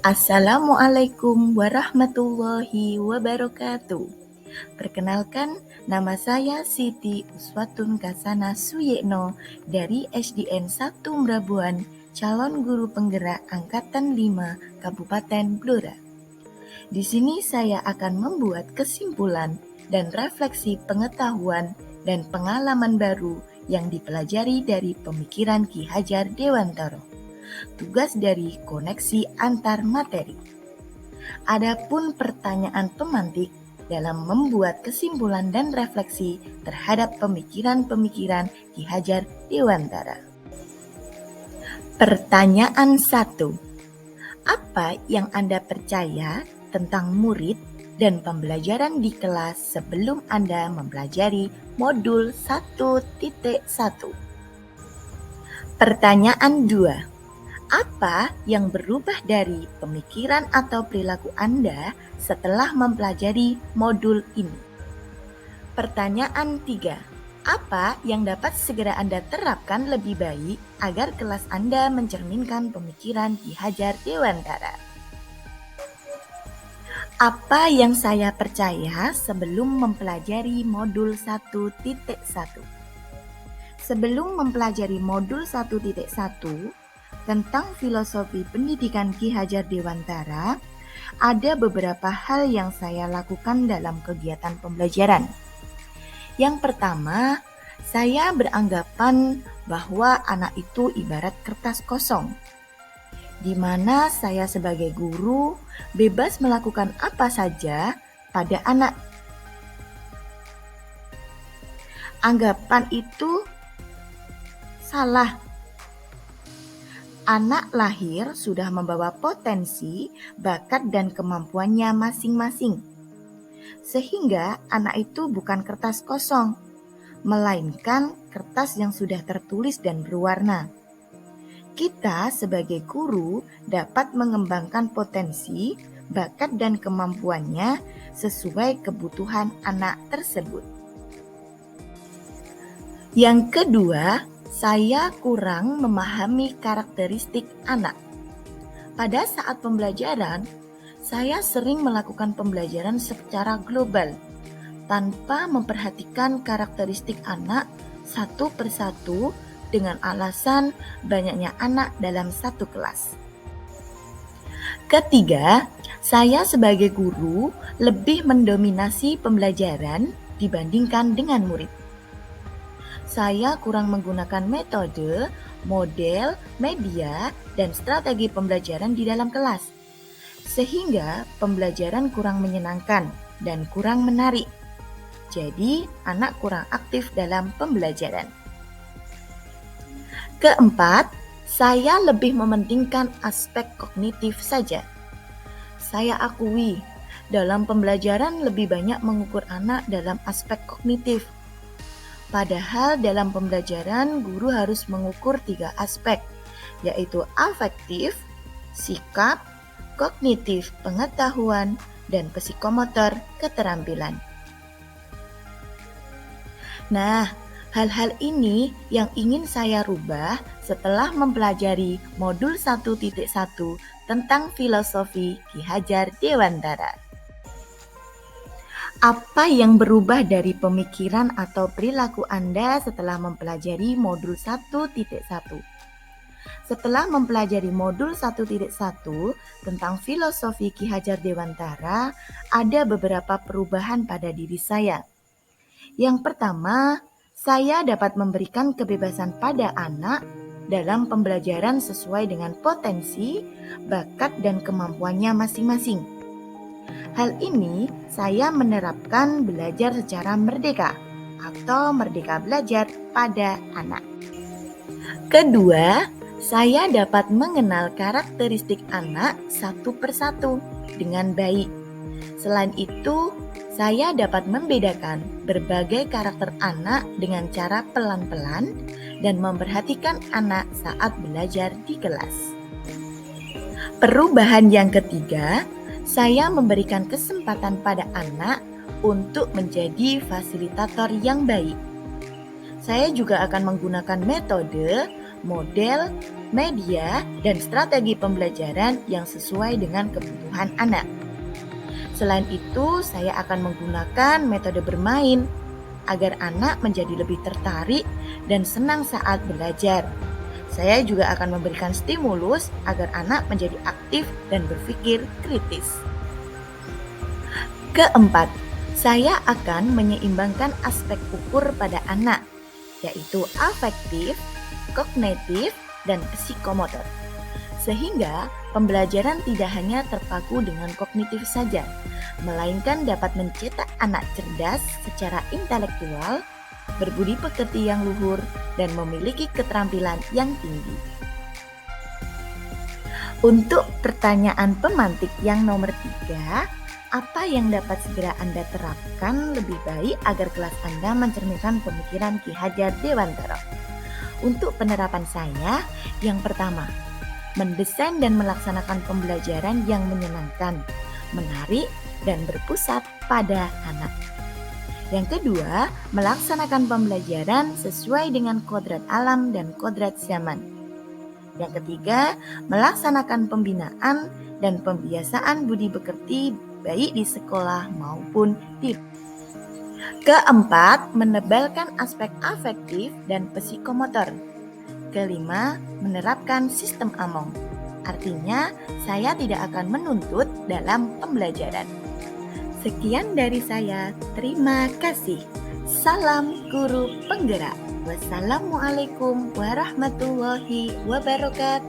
Assalamualaikum warahmatullahi wabarakatuh. Perkenalkan, nama saya Siti Uswatun Kasana Suyekno dari SDN 1 Merabuan, calon guru penggerak Angkatan 5 Kabupaten Blora. Di sini saya akan membuat kesimpulan dan refleksi pengetahuan dan pengalaman baru yang dipelajari dari pemikiran Ki Hajar Dewantara. Tugas dari koneksi antar materi. Adapun pertanyaan pemantik dalam membuat kesimpulan dan refleksi terhadap pemikiran-pemikiran Ki Hajar Dewantara. Pertanyaan 1. Apa yang Anda percaya tentang murid dan pembelajaran di kelas sebelum Anda mempelajari modul 1.1? Pertanyaan 2. Apa yang berubah dari pemikiran atau perilaku Anda setelah mempelajari modul ini? Pertanyaan 3. Apa yang dapat segera Anda terapkan lebih baik agar kelas Anda mencerminkan pemikiran Ki Hajar Dewantara? Apa yang saya percaya sebelum mempelajari modul 1.1? Sebelum mempelajari modul 1.1 tentang filosofi pendidikan Ki Hajar Dewantara, ada beberapa hal yang saya lakukan dalam kegiatan pembelajaran. Yang pertama, saya beranggapan bahwa anak itu ibarat kertas kosong, di mana saya sebagai guru bebas melakukan apa saja pada anak. Anggapan itu salah. Anak lahir sudah membawa potensi, bakat, dan kemampuannya masing-masing. Sehingga anak itu bukan kertas kosong, melainkan kertas yang sudah tertulis dan berwarna. Kita sebagai guru dapat mengembangkan potensi, bakat, dan kemampuannya sesuai kebutuhan anak tersebut. Yang kedua, saya kurang memahami karakteristik anak. Pada saat pembelajaran, saya sering melakukan pembelajaran secara global, tanpa memperhatikan karakteristik anak satu persatu dengan alasan banyaknya anak dalam satu kelas. Ketiga, saya sebagai guru lebih mendominasi pembelajaran dibandingkan dengan murid. Saya kurang menggunakan metode, model, media, dan strategi pembelajaran di dalam kelas, sehingga pembelajaran kurang menyenangkan dan kurang menarik. Jadi, anak kurang aktif dalam pembelajaran. Keempat, saya lebih mementingkan aspek kognitif saja. Saya akui, dalam pembelajaran lebih banyak mengukur anak dalam aspek kognitif. Padahal dalam pembelajaran, guru harus mengukur 3 aspek, yaitu afektif, sikap, kognitif pengetahuan, dan psikomotor keterampilan. Nah, hal-hal ini yang ingin saya rubah setelah mempelajari modul 1.1 tentang filosofi Ki Hajar Dewantara. Apa yang berubah dari pemikiran atau perilaku Anda setelah mempelajari modul 1.1? Setelah mempelajari modul 1.1 tentang filosofi Ki Hajar Dewantara, ada beberapa perubahan pada diri saya. Yang pertama, saya dapat memberikan kebebasan pada anak dalam pembelajaran sesuai dengan potensi, bakat, dan kemampuannya masing-masing. Hal ini saya menerapkan belajar secara merdeka atau merdeka belajar pada anak. Kedua, saya dapat mengenal karakteristik anak satu persatu dengan baik. Selain itu, saya dapat membedakan berbagai karakter anak dengan cara pelan-pelan dan memperhatikan anak saat belajar di kelas. Perubahan yang ketiga, saya memberikan kesempatan pada anak untuk menjadi fasilitator yang baik. Saya juga akan menggunakan metode, model, media, dan strategi pembelajaran yang sesuai dengan kebutuhan anak. Selain itu, saya akan menggunakan metode bermain agar anak menjadi lebih tertarik dan senang saat belajar. Saya juga akan memberikan stimulus agar anak menjadi aktif dan berpikir kritis. Keempat, saya akan menyeimbangkan aspek ukur pada anak, yaitu afektif, kognitif, dan psikomotor. Sehingga pembelajaran tidak hanya terpaku dengan kognitif saja, melainkan dapat mencetak anak cerdas secara intelektual, berbudi pekerti yang luhur, dan memiliki keterampilan yang tinggi. Untuk pertanyaan pemantik yang nomor 3, apa yang dapat segera Anda terapkan lebih baik agar kelas Anda mencerminkan pemikiran Ki Hajar Dewantara? Untuk penerapan saya, yang pertama, mendesain dan melaksanakan pembelajaran yang menyenangkan, menarik, dan berpusat pada anak. Yang kedua, melaksanakan pembelajaran sesuai dengan kodrat alam dan kodrat zaman. Yang ketiga, melaksanakan pembinaan dan pembiasaan budi pekerti baik di sekolah maupun di rumah. Keempat, menebalkan aspek afektif dan psikomotor. Kelima, menerapkan sistem Among. Artinya, saya tidak akan menuntut dalam pembelajaran. Sekian dari saya, terima kasih. Salam guru penggerak. Wassalamualaikum warahmatullahi wabarakatuh.